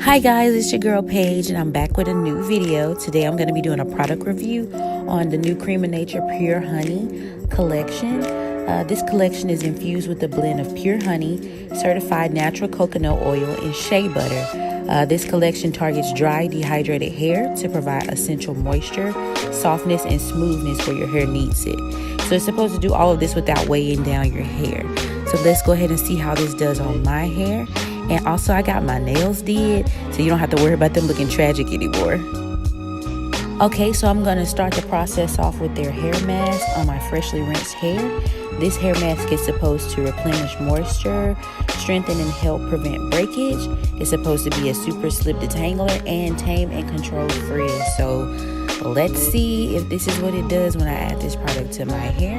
Hi guys, it's your girl Paige and I'm back with a new video. Today I'm going to be doing a product review on the new Creme Nature Pure Honey collection. This collection is infused with a blend of pure honey, certified natural coconut oil, and shea butter. This collection targets dry, dehydrated hair to provide essential moisture, softness, and smoothness where your hair needs it. So it's supposed to do all of this without weighing down your hair. So let's go ahead and see how this does on my hair. And also I got my nails did, so you don't have to worry about them looking tragic anymore. Okay, so I'm going to start the process off with their hair mask on my freshly rinsed hair. This hair mask is supposed to replenish moisture, strengthen and help prevent breakage. It's supposed to be a super slip detangler and tame and control frizz. So let's see if this is what it does when I add this product to my hair,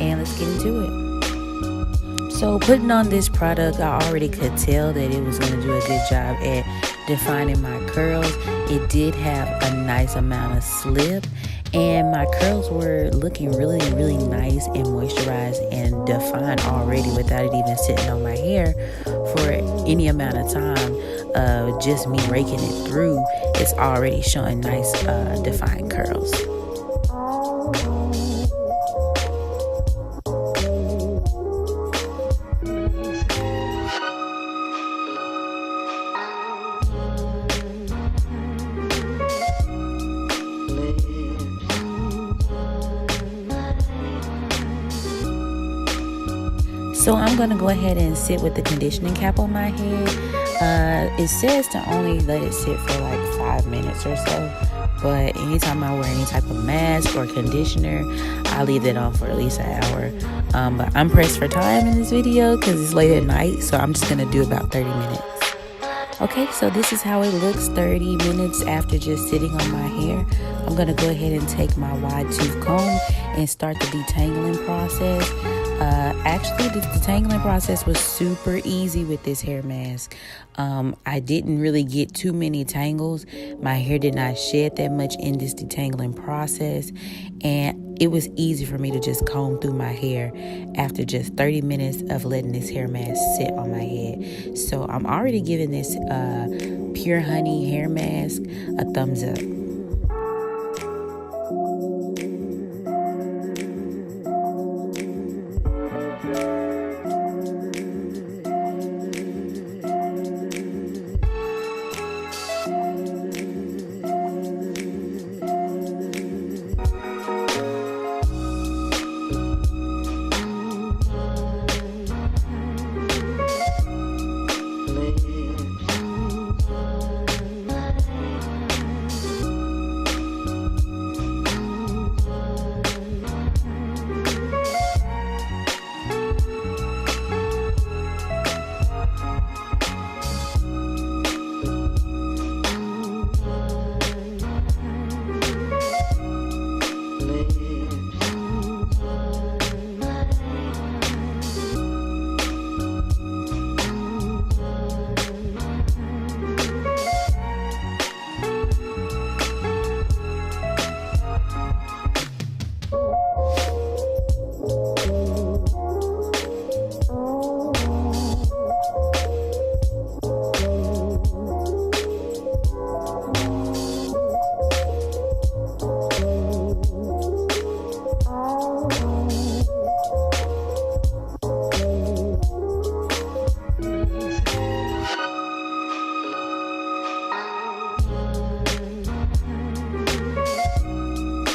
and let's get into it. So putting on this product, I already could tell that it was going to do a good job at defining my curls. It did have a nice amount of slip, and my curls were looking really, really nice and moisturized and defined already without it even sitting on my hair for any amount of time. Just me raking it through, it's already showing nice defined curls. So I'm going to go ahead and sit with the conditioning cap on my head. It says to only let it sit for like 5 minutes or so. But anytime I wear any type of mask or conditioner, I leave it on for at least an hour. But I'm pressed for time in this video because it's late at night. So I'm just going to do about 30 minutes. Okay, so this is how it looks 30 minutes after just sitting on my hair. I'm going to go ahead and take my wide tooth comb and start the detangling process. Actually, the detangling process was super easy with this hair mask. I didn't really get too many tangles. My hair did not shed that much in this detangling process, and it was easy for me to just comb through my hair after just 30 minutes of letting this hair mask sit on my head. So I'm already giving this Pure Honey hair mask a thumbs up.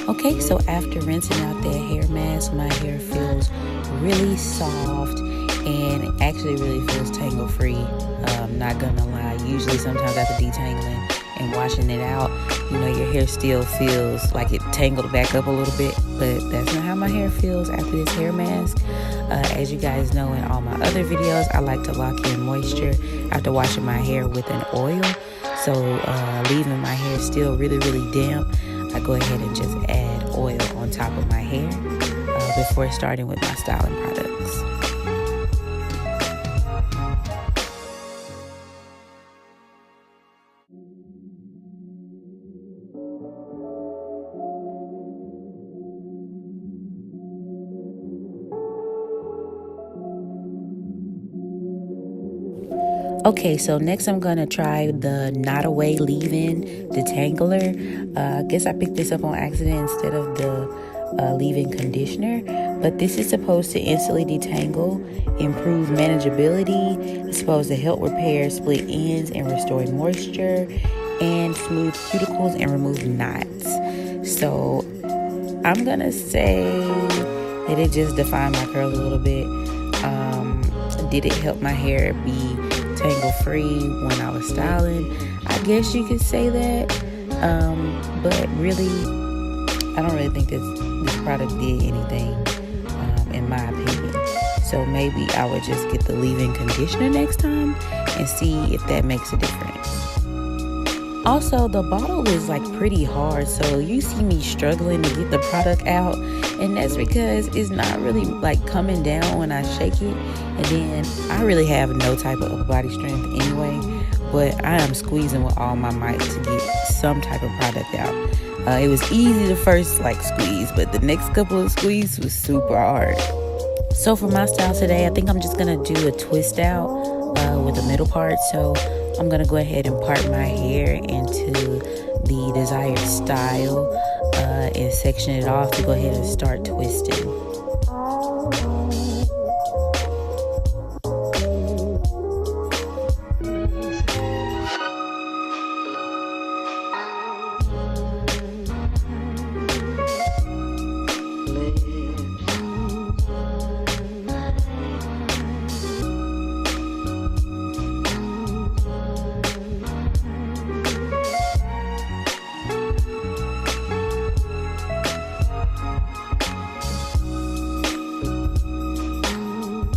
Okay, so after rinsing out that hair mask, my hair feels really soft and actually really feels tangle free. Not gonna lie, usually sometimes after detangling and washing it out, you know, your hair still feels like it tangled back up a little bit, but that's not how my hair feels after this hair mask. As you guys know, in all my other videos, I like to lock in moisture after washing my hair with an oil. So leaving my hair still really, really damp, I go ahead and just add oil on top of my hair before starting with my styling products. Okay, so next I'm gonna try the Not Away Leave-In Detangler. I guess I picked this up on accident instead of the leave-in conditioner. But this is supposed to instantly detangle, improve manageability. It's supposed to help repair split ends and restore moisture, and smooth cuticles and remove knots. So I'm gonna say that it just defined my curls a little bit. Did it help my hair be tangle free when I was styling? I guess you could say that. But really, I don't really think this product did anything, in my opinion. So maybe I would just get the leave-in conditioner next time and see if that makes a difference. Also, the bottle is like pretty hard, so you see me struggling to get the product out, and that's because it's not really like coming down when I shake it. And then I really have no type of upper body strength anyway, but I am squeezing with all my might to get some type of product out. It was easy the first squeeze, but the next couple of squeezes was super hard. So for my style today, I think I'm just gonna do a twist out with the middle part. So I'm gonna go ahead and part my hair into the desired style and section it off to go ahead and start twisting.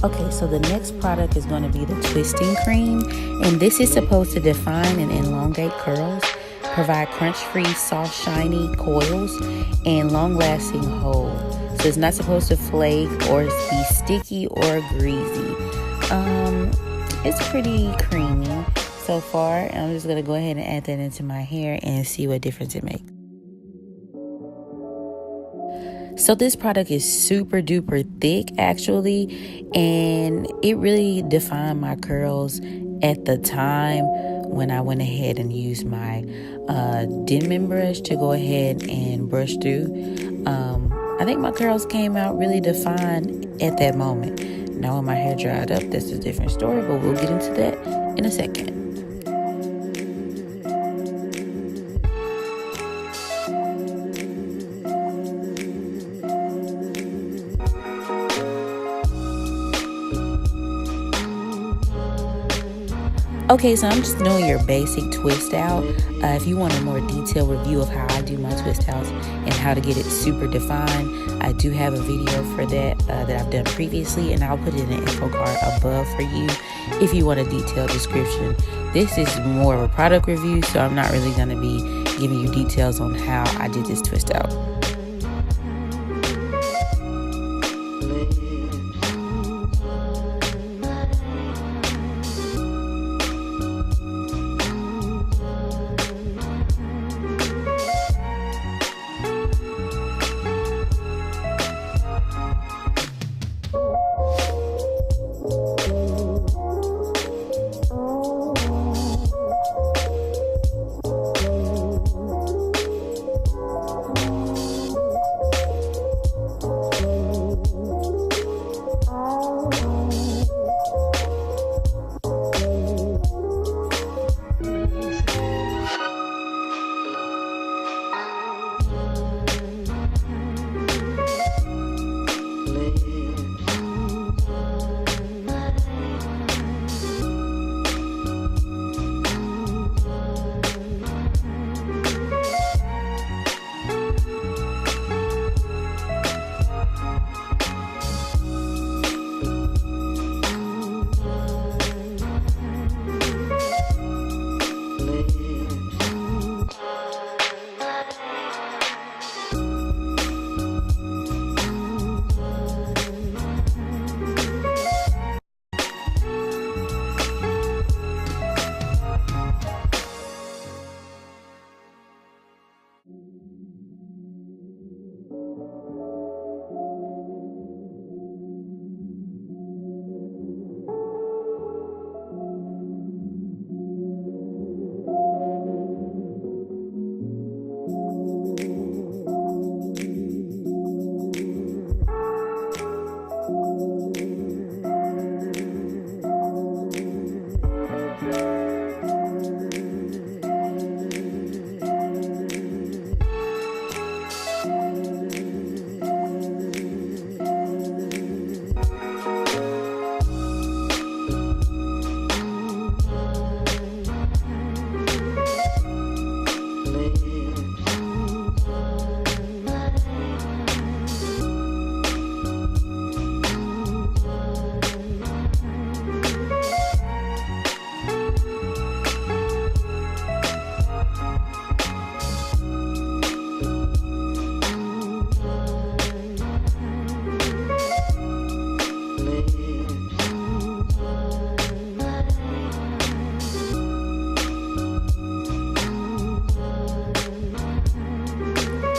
Okay, so the next product is going to be the twisting cream, and this is supposed to define and elongate curls, provide crunch-free, soft, shiny coils, and long-lasting hold. So it's not supposed to flake or be sticky or greasy. It's pretty creamy so far. I'm just going to go ahead and add that into my hair and see what difference it makes. So this product is super duper thick actually, and it really defined my curls at the time when I went ahead and used my denman brush to go ahead and brush through. I think my curls came out really defined at that moment. Now when my hair dried up, that's a different story, but we'll get into that in a second. Okay, so I'm just doing your basic twist out. If you want a more detailed review of how I do my twist outs and how to get it super defined, I do have a video for that that I've done previously, and I'll put it in the info card above for you if you want a detailed description. This is more of a product review, so I'm not really going to be giving you details on how I did this twist out.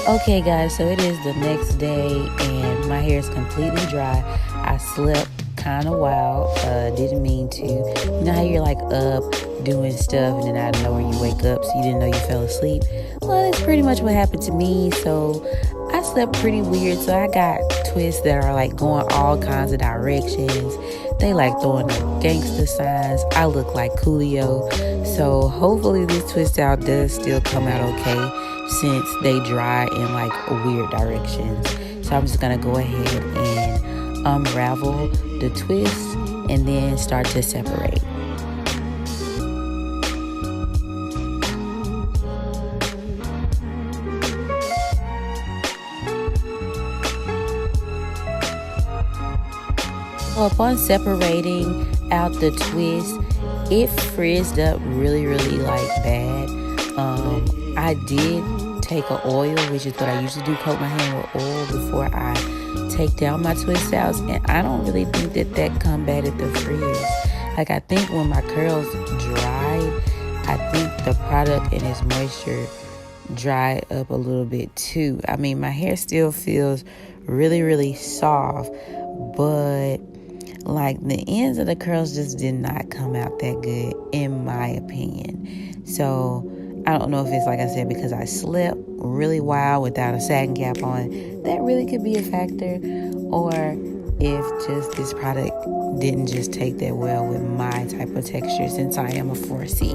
Okay guys, so it is the next day and my hair is completely dry. I slept kind of wild, didn't mean to. You know how you're like up doing stuff and then out of nowhere you wake up so you didn't know you fell asleep? Well, that's pretty much what happened to me. So I slept pretty weird, so I got twists that are like going all kinds of directions. They like throwing up gangster signs. I look like Coolio. So hopefully this twist out does still come out okay, since they dry in like weird directions. So I'm just gonna go ahead and unravel the twist and then start to separate. So upon separating out the twist, it frizzed up really like bad. I did take an oil, which is what I usually do, coat my hair with oil before I take down my twist outs, and I don't really think that combated the frizz. Like, I think when my curls dried, I think the product and its moisture dried up a little bit too. I mean, my hair still feels really soft, but like the ends of the curls just did not come out that good in my opinion. So I don't know if it's, like I said, because I slept really wild without a satin cap on. That really could be a factor. Or if just this product didn't just take that well with my type of texture, since I am a 4C.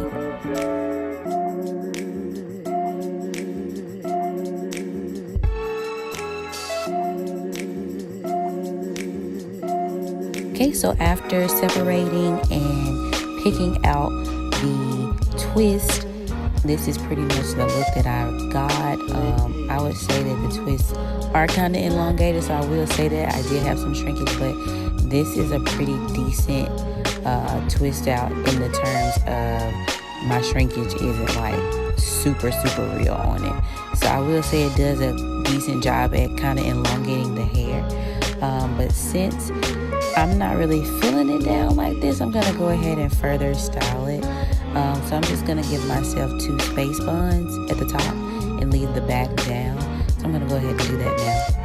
Okay, so after separating and picking out the twist, this is pretty much the look that I got. I would say that the twists are kind of elongated, so I will say that I did have some shrinkage, but this is a pretty decent twist out in the terms of my shrinkage isn't like super real on it. So I will say it does a decent job at kind of elongating the hair. But since I'm not really feeling it down like this, I'm gonna go ahead and further style it. So I'm just gonna give myself 2 space buns at the top and leave the back down. So I'm gonna go ahead and do that now.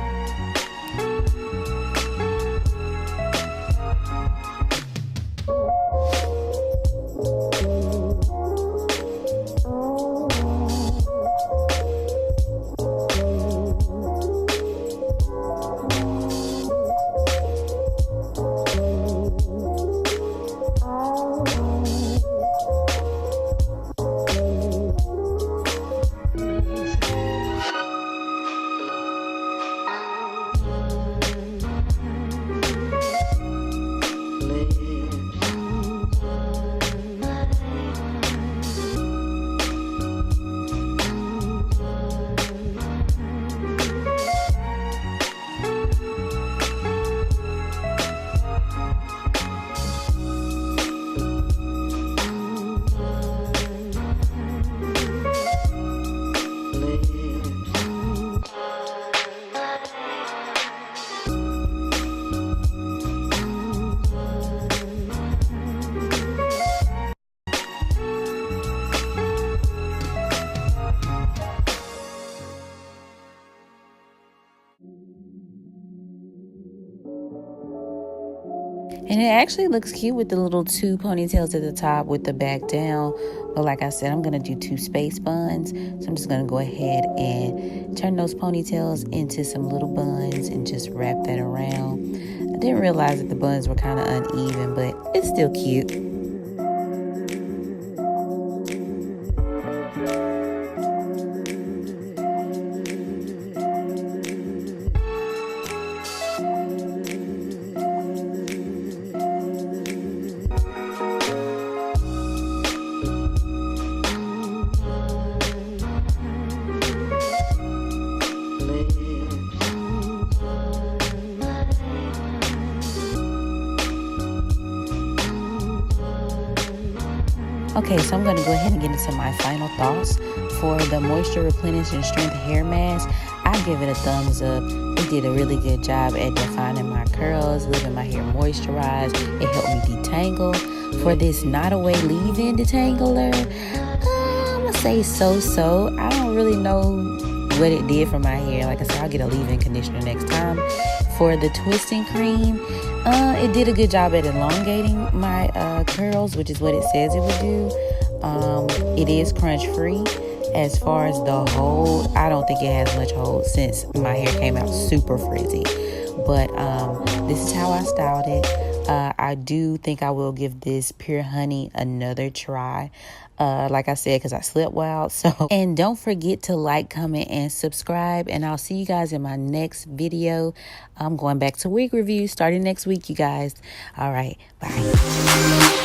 And it actually looks cute with the little 2 ponytails at the top with the back down. But like I said, I'm going to do 2 space buns. So I'm just going to go ahead and turn those ponytails into some little buns and just wrap that around. I didn't realize that the buns were kind of uneven, but it's still cute. Okay, so I'm going to go ahead and get into my final thoughts. For the Moisture Replenish and Strength Hair Mask, I give it a thumbs up. It did a really good job at defining my curls, leaving my hair moisturized. It helped me detangle. For this Not Away Leave-In Detangler, I'm going to say so-so. I don't really know what it did for my hair. Like I said, I'll get a leave-in conditioner next time. For the twisting cream, it did a good job at elongating my curls, which is what it says it would do. It is crunch free. As far as the hold, I don't think it has much hold since my hair came out super frizzy. But this is how I styled it. I do think I will give this Pure Honey another try. Like I said, because I slept well. So, and don't forget to like, comment, and subscribe. And I'll see you guys in my next video. I'm going back to wig review starting next week, you guys. All right, bye.